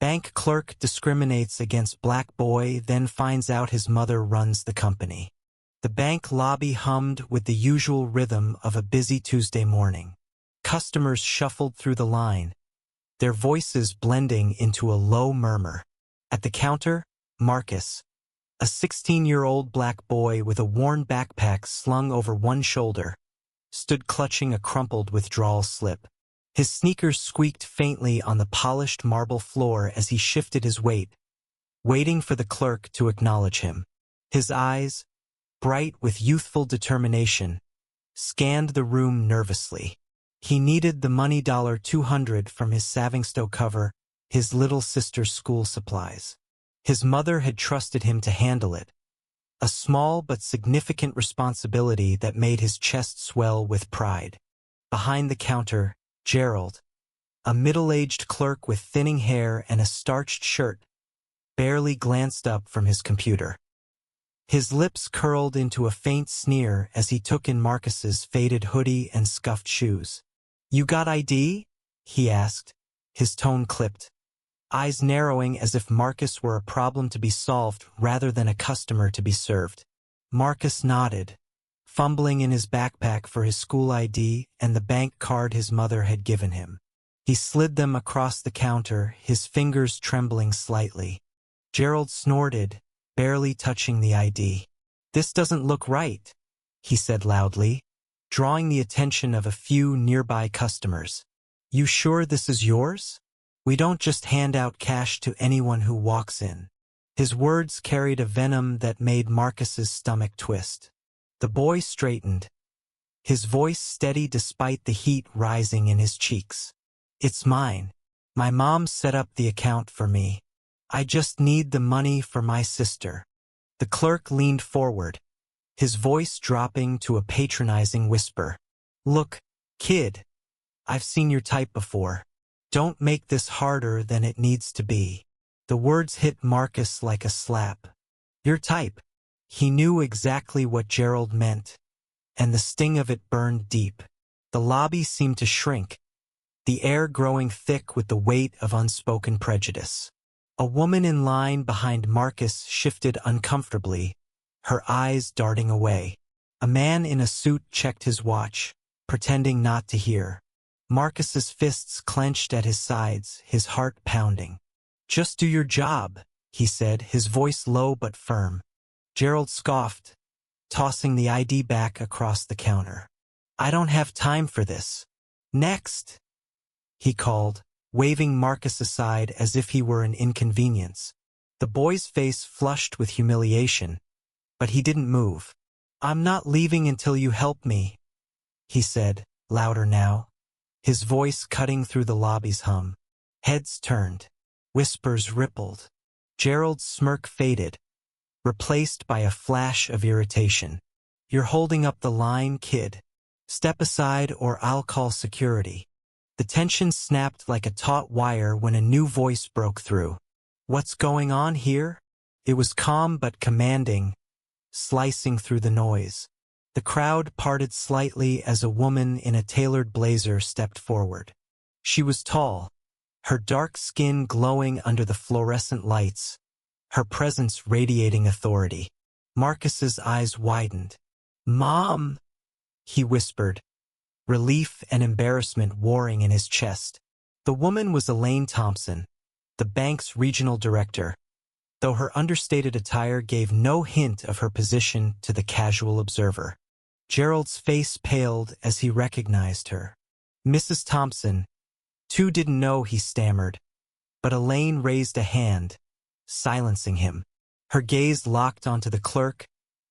Bank clerk discriminates against black boy, then finds out his mother runs the company. The bank lobby hummed with the usual rhythm of a busy Tuesday morning. Customers shuffled through the line, their voices blending into a low murmur. At the counter, Marcus, a 16-year-old black boy with a worn backpack slung over one shoulder, stood clutching a crumpled withdrawal slip. His sneakers squeaked faintly on the polished marble floor as he shifted his weight, waiting for the clerk to acknowledge him. His eyes, bright with youthful determination, scanned the room nervously. He needed the money $200 from his Savingstow cover, his little sister's school supplies. His mother had trusted him to handle it, a small but significant responsibility that made his chest swell with pride. Behind the counter, Gerald, a middle-aged clerk with thinning hair and a starched shirt, barely glanced up from his computer. His lips curled into a faint sneer as he took in Marcus's faded hoodie and scuffed shoes. "You got ID?" he asked, his tone clipped, eyes narrowing as if Marcus were a problem to be solved rather than a customer to be served. Marcus nodded, fumbling in his backpack for his school ID and the bank card his mother had given him. He slid them across the counter, his fingers trembling slightly. Gerald snorted, barely touching the ID. "This doesn't look right," he said loudly, drawing the attention of a few nearby customers. "You sure this is yours? We don't just hand out cash to anyone who walks in." His words carried a venom that made Marcus's stomach twist. The boy straightened, his voice steady despite the heat rising in his cheeks. "It's mine. My mom set up the account for me. I just need the money for my sister." The clerk leaned forward, his voice dropping to a patronizing whisper. "Look, kid, I've seen your type before. Don't make this harder than it needs to be." The words hit Marcus like a slap. Your type. He knew exactly what Gerald meant, and the sting of it burned deep. The lobby seemed to shrink, the air growing thick with the weight of unspoken prejudice. A woman in line behind Marcus shifted uncomfortably, her eyes darting away. A man in a suit checked his watch, pretending not to hear. Marcus's fists clenched at his sides, his heart pounding. "Just do your job," he said, his voice low but firm. Gerald scoffed, tossing the ID back across the counter. "I don't have time for this." "Next," he called, waving Marcus aside as if he were an inconvenience. The boy's face flushed with humiliation, but he didn't move. "I'm not leaving until you help me," he said, louder now, his voice cutting through the lobby's hum. Heads turned, whispers rippled. Gerald's smirk faded, replaced by a flash of irritation. "You're holding up the line, kid. Step aside or I'll call security." The tension snapped like a taut wire when a new voice broke through. "What's going on here?" It was calm but commanding, slicing through the noise. The crowd parted slightly as a woman in a tailored blazer stepped forward. She was tall, her dark skin glowing under the fluorescent lights, her presence radiating authority. Marcus's eyes widened. "Mom," he whispered, relief and embarrassment warring in his chest. The woman was Elaine Thompson, the bank's regional director, though her understated attire gave no hint of her position to the casual observer. Gerald's face paled as he recognized her. "Mrs. Thompson." "Two didn't know," he stammered, but Elaine raised a hand, silencing him. Her gaze locked onto the clerk,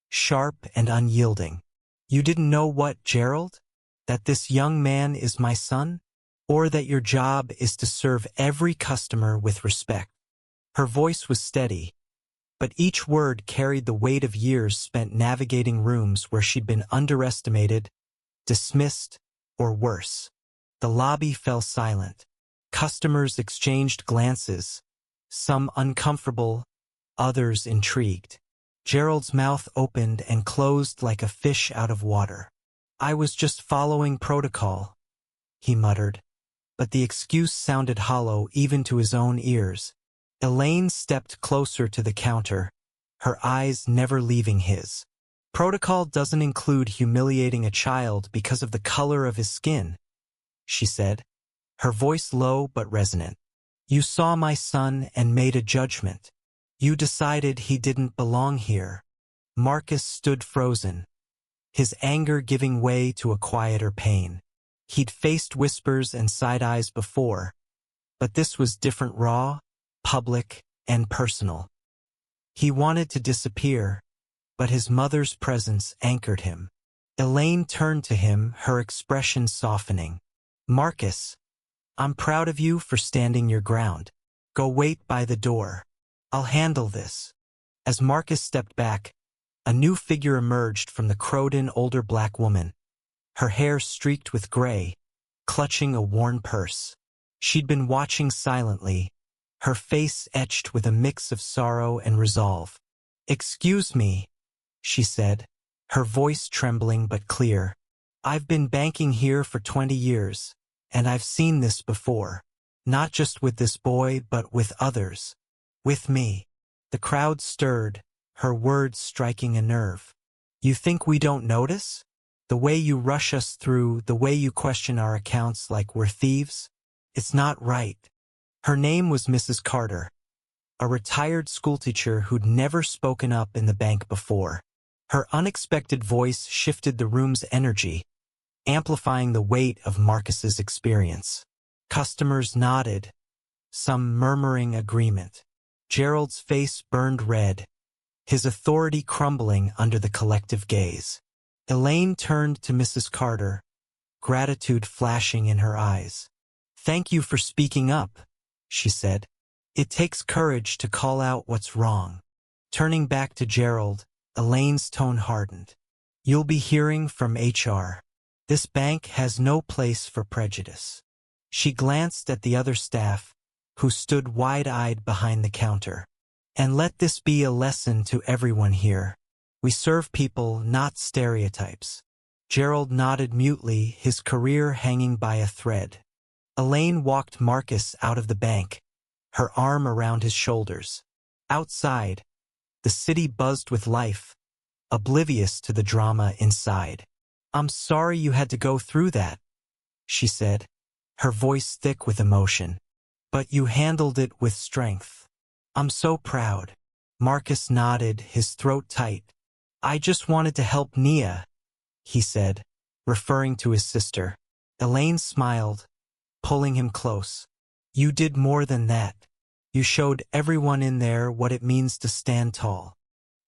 sharp and unyielding. "You didn't know what, Gerald? That this young man is my son? Or that your job is to serve every customer with respect?" Her voice was steady, but each word carried the weight of years spent navigating rooms where she'd been underestimated, dismissed, or worse. The lobby fell silent. Customers exchanged glances, some uncomfortable, others intrigued. Gerald's mouth opened and closed like a fish out of water. "I was just following protocol," he muttered, but the excuse sounded hollow even to his own ears. Elaine stepped closer to the counter, her eyes never leaving his. Protocol doesn't include humiliating a child because of the color of his skin, she said, her voice low but resonant. You saw my son and made a judgment. You decided he didn't belong here. Marcus stood frozen, his anger giving way to a quieter pain. He'd faced whispers and side-eyes before, but this was different, raw, public, and personal. He wanted to disappear, but his mother's presence anchored him. Elaine turned to him, her expression softening. Marcus, I'm proud of you for standing your ground. Go wait by the door. I'll handle this. As Marcus stepped back, a new figure emerged from the crowed-in older black woman, her hair streaked with gray, clutching a worn purse. She'd been watching silently, her face etched with a mix of sorrow and resolve. Excuse me, she said, her voice trembling but clear. I've been banking here for 20 years, and I've seen this before. Not just with this boy, but with others. With me. The crowd stirred, her words striking a nerve. You think we don't notice? The way you rush us through, the way you question our accounts like we're thieves? It's not right. Her name was Mrs. Carter, a retired schoolteacher who'd never spoken up in the bank before. Her unexpected voice shifted the room's energy, amplifying the weight of Marcus's experience. Customers nodded, some murmuring agreement. Gerald's face burned red, his authority crumbling under the collective gaze. Elaine turned to Mrs. Carter, gratitude flashing in her eyes. Thank you for speaking up, she said. It takes courage to call out what's wrong. Turning back to Gerald, Elaine's tone hardened. You'll be hearing from HR. This bank has no place for prejudice. She glanced at the other staff, who stood wide-eyed behind the counter. And let this be a lesson to everyone here. We serve people, not stereotypes. Gerald nodded mutely, his career hanging by a thread. Elaine walked Marcus out of the bank, her arm around his shoulders. Outside, the city buzzed with life, oblivious to the drama inside. I'm sorry you had to go through that, she said, her voice thick with emotion. But you handled it with strength. I'm so proud. Marcus nodded, his throat tight. I just wanted to help Nia, he said, referring to his sister. Elaine smiled, pulling him close. You did more than that. You showed everyone in there what it means to stand tall.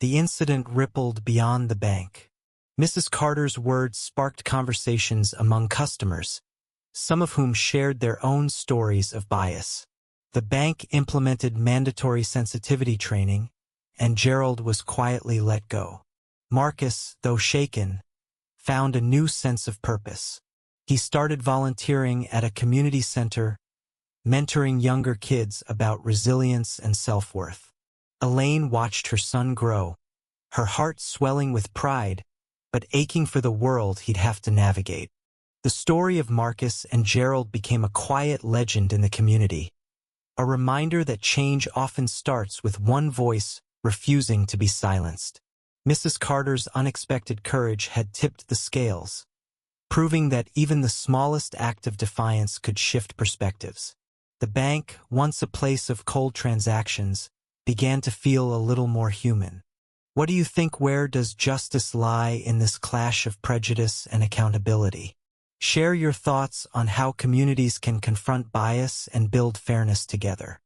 The incident rippled beyond the bank. Mrs. Carter's words sparked conversations among customers, some of whom shared their own stories of bias. The bank implemented mandatory sensitivity training, and Gerald was quietly let go. Marcus, though shaken, found a new sense of purpose. He started volunteering at a community center, mentoring younger kids about resilience and self-worth. Elaine watched her son grow, her heart swelling with pride, but aching for the world he'd have to navigate. The story of Marcus and Gerald became a quiet legend in the community, a reminder that change often starts with one voice refusing to be silenced. Mrs. Carter's unexpected courage had tipped the scales, proving that even the smallest act of defiance could shift perspectives. The bank, once a place of cold transactions, began to feel a little more human. What do you think? Where does justice lie in this clash of prejudice and accountability? Share your thoughts on how communities can confront bias and build fairness together.